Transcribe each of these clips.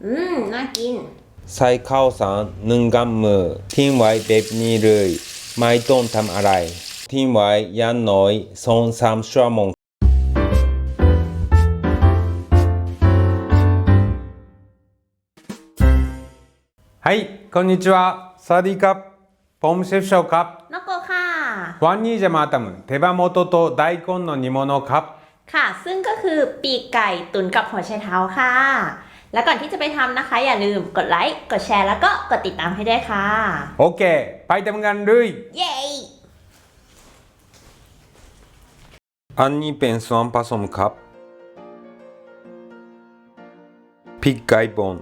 น่ากินใส่ข้าวสาร1 กำมือทิ้งไว้แบบนี้เลยไม่ต้องทำอะไรทิ้งไว้อย่างน้อย2-3 ชั่วโมงはいこんにちはสวัสดีครับผมเชฟโชครับนกโกค่ะวันนี้จะมาทำเทบะโมโตโตไดคอนโนนิโมโนะครับค่ะซึ่งก็คือปีกไก่ตุ๋นกับหัวไชเท้าค่ะแล้วก่อนที่จะไปทำนะคะอย่าลืมกดไลค์กดแชร์แล้วก็กดติดตามให้ด้วยค่ะโอเคไปทำกันเลยเย้อันนี้เป็นส่วนผสมครับพริกไก่ป่น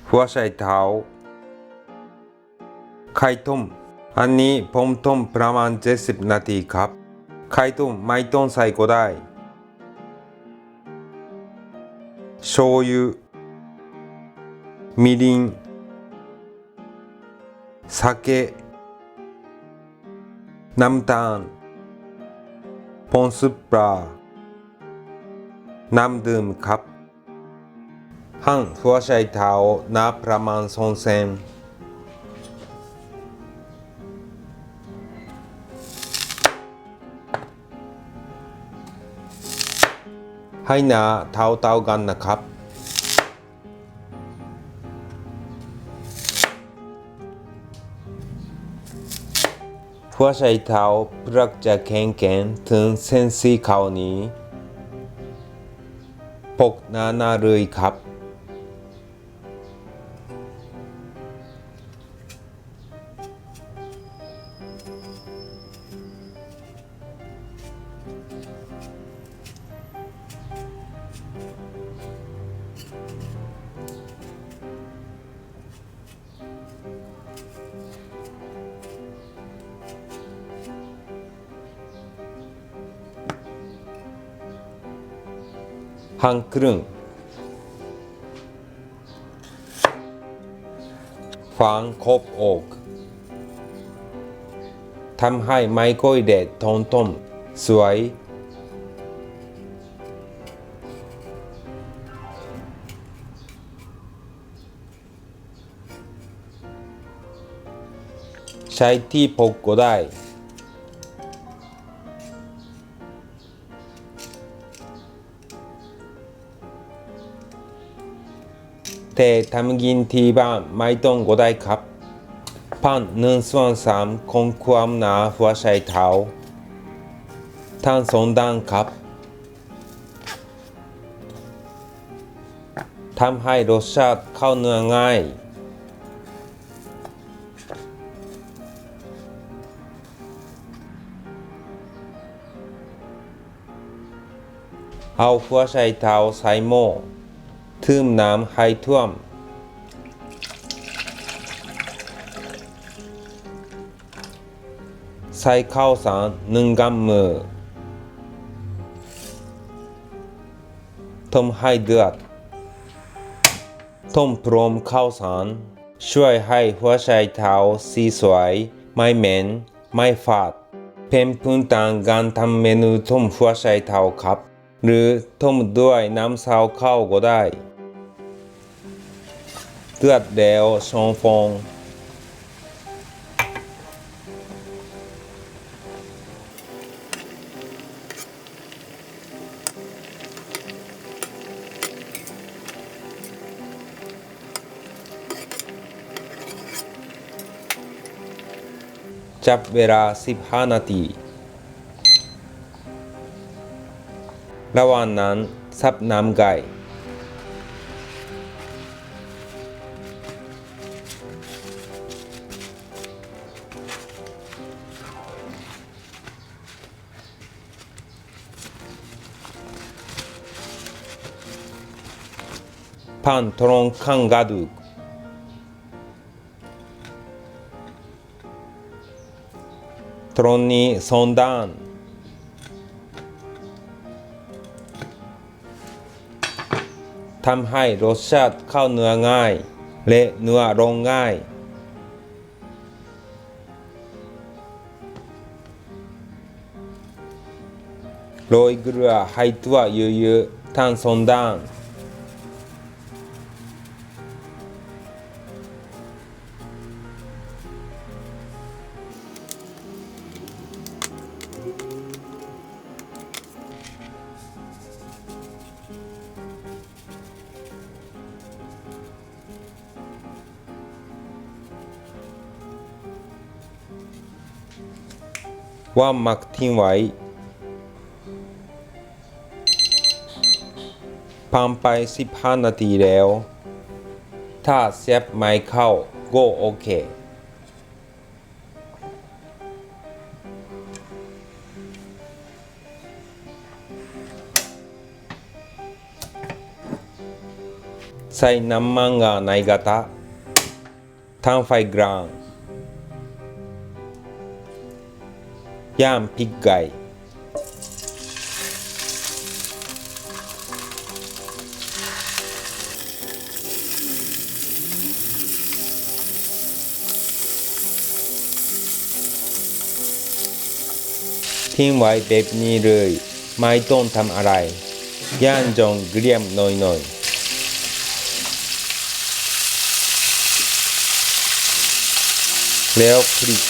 หัวไชเท้าไข่ต้มอันนี้ผมต้มประมาณ70 นาทีครับไข่ต้มไม่ต้องใส่ก็ได้醤油みりん酒น้ำตาลผงซุปลาน้ำดื่มครับหั่นหัวไชเท้าหนาประมาณ2 เซนให้หนาเท่าๆกันนะครับหัวไชเท้าเปลือกจะแข็งๆถึงเส้นสีขาวนี้ปกหนาๆเลยครับหั่นครึ่งฝังครบอกทำให้ไม่ค่อยเด็ดต้มสวยใช้ที่ปกก็ได้แต่ทำกินที่บ้านไม่ต้องก็ได้ครับพัน1/3ของความหนาหัวไชเท้าทั้ง2 ด้านครับทำให้รสชาติเข้าเนื้อง่ายเอาหัวไชเท้าใส่หม้อทึมน้ำให้ท่วมใส่ข้าวสาร1 กำมือต้มให้เดือดต้มพร้อมข้าวสารช่วยให้หัวไชเท้าสีสวยไม่เหม็นไม่ฝาดเป็นพื้นฐานการทำเมนูต้มหัวไชเท้าครับหรือต้มด้วยน้ำซาวข้าวก็ได้เดือดแล้ว2 ฟองจับเวลา15 นาทีระหว่างนั้นซับน้ำไก่พันตรงข้างกระดูกตรงนี้2 ด้านทำให้รสชาติเข้าเนื้อง่ายและเนื้อลงง่ายโรยเกลือให้ทั่วเยอะๆทั้ง2 ด้าน ว่ามักทิ้งไว้ผ่านไป15 นาทีแล้ว ถ้าเสียบไม่เข้าก็โอเคใส่น้ำมันがない方ตั้งไฟกลางย่างพริกไก่ทิ้งไว้แบบนี้เลยไม่ต้องทำอะไรย่างจนเกรียมหน่อยๆแล้วพลิก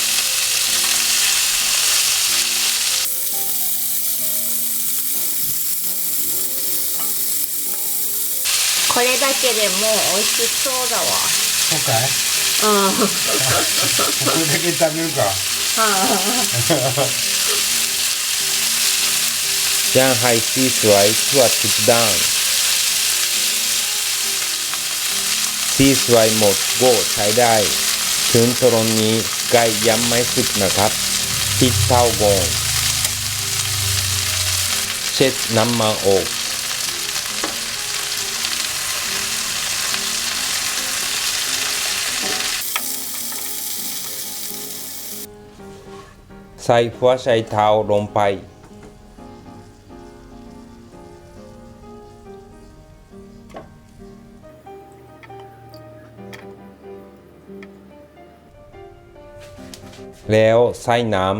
これだけでもう美味しそうだわそうかいうんこれだけ食べるかย่างให้สีสวยทั่วทุกด้านสีสวยหมดก็ใช้ได้ถึงตรงนี้ไก่ยังไม่สุกนะครับปิดเตาก่อนเช็ดน้ำมันออกใส่หัวไชเท้าลงไปแล้วใส่น้ำ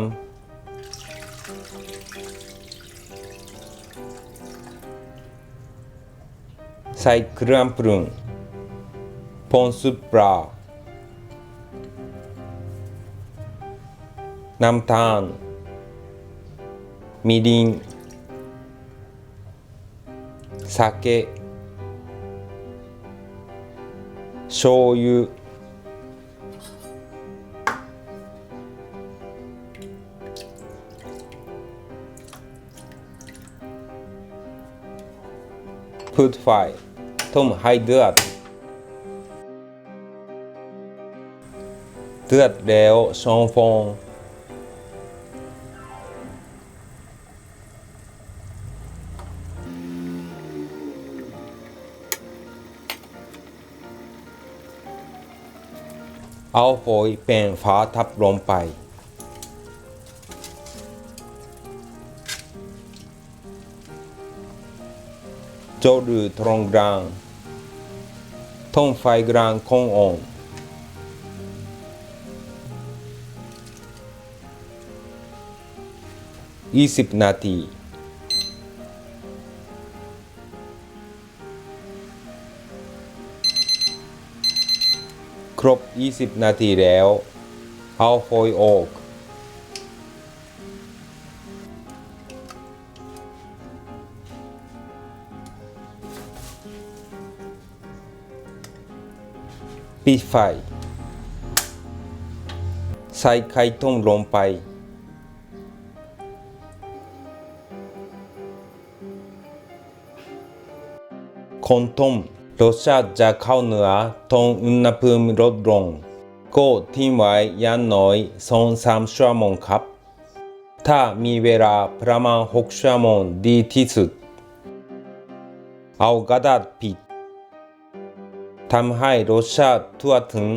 ใส่เครื่องปรุงผงชูปลาน้ำตาลみりん酒醤油พูดไฟต้มให้เดือดแล้วช่องฟองเอาโฟยเป็นฝาทับลงไปโจหรือตรงกลางต้มไฟกลางคงอ่อน20 นาทีครบ20 นาทีแล้วเอาโฟยออกปิดไฟใส่ไข่ต้มลงไปคนต้มรสชาติจะเข้าเนื้อตรงอุณหภูมิลดลงก็ทิ้งไว้อย่างน้อย2-3 ชั่วโมงครับถ้ามีเวลาประมาณ6 ชั่วโมงดีที่สุดเอากระดาษปิดทำให้รสชาติทั่วถึง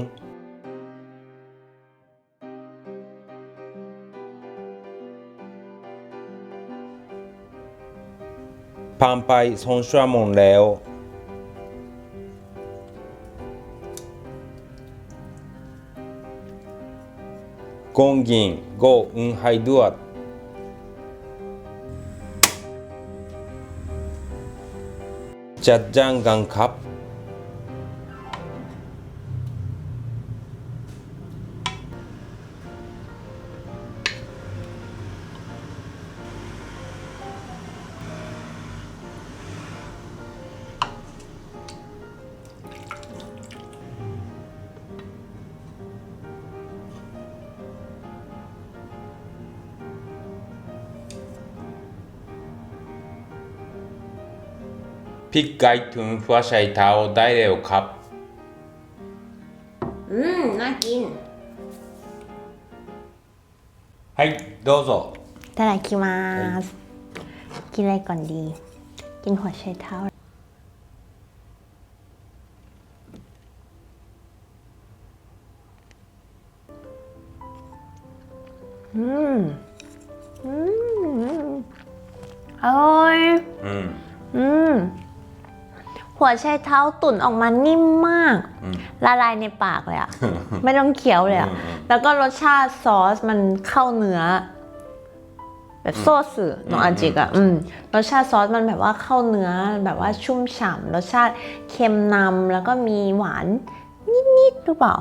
ผ่านไป2 ชั่วโมงแล้วกงยิงก็ให้เดือดจัดจานกันครับ พริกไก่ตุ๋นหัวไชเท้าได้แล้วครับ น่ากินはいどうぞいただきますกินอะไรก่อนดี กินหัวไชเท้าอร่อยหัวไชเท้าตุ๋นออกมานิ่มมาก ละลายในปากเลยอะ ไม่ต้องเคี้ยวเลยอะแล้วก็รสชาติซอสมันเข้าเนื้อ แบบโซสึโนอาจิกะรสชาติซอสมันแบบว่าเข้าเนื้อแบบว่าชุ่มฉ่ำรสชาติเค็มนำแล้วก็มีหวานนิดๆหรือเปล่า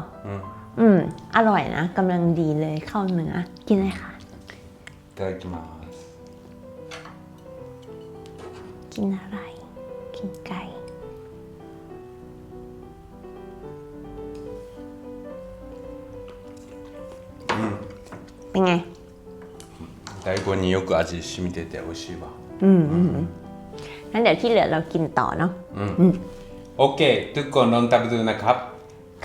อร่อยนะกำลังดีเลยเข้าเนื้อกินเลยค่ะいただきますกินอะไรกินไก่เป็นไง大根によく味染みてて美味しいわงั้นเดี๋ยวที่เหลือเรากินต่อเนาะโอเคทุกคนลองทำดูนะครับ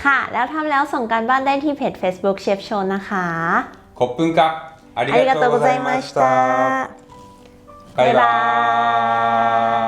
ค่ะแล้วทำแล้วส่งการบ้านได้ที่เพจ Facebook Chef Show นะคะขอบคุณครับありがとうございましたบ๊ายบาย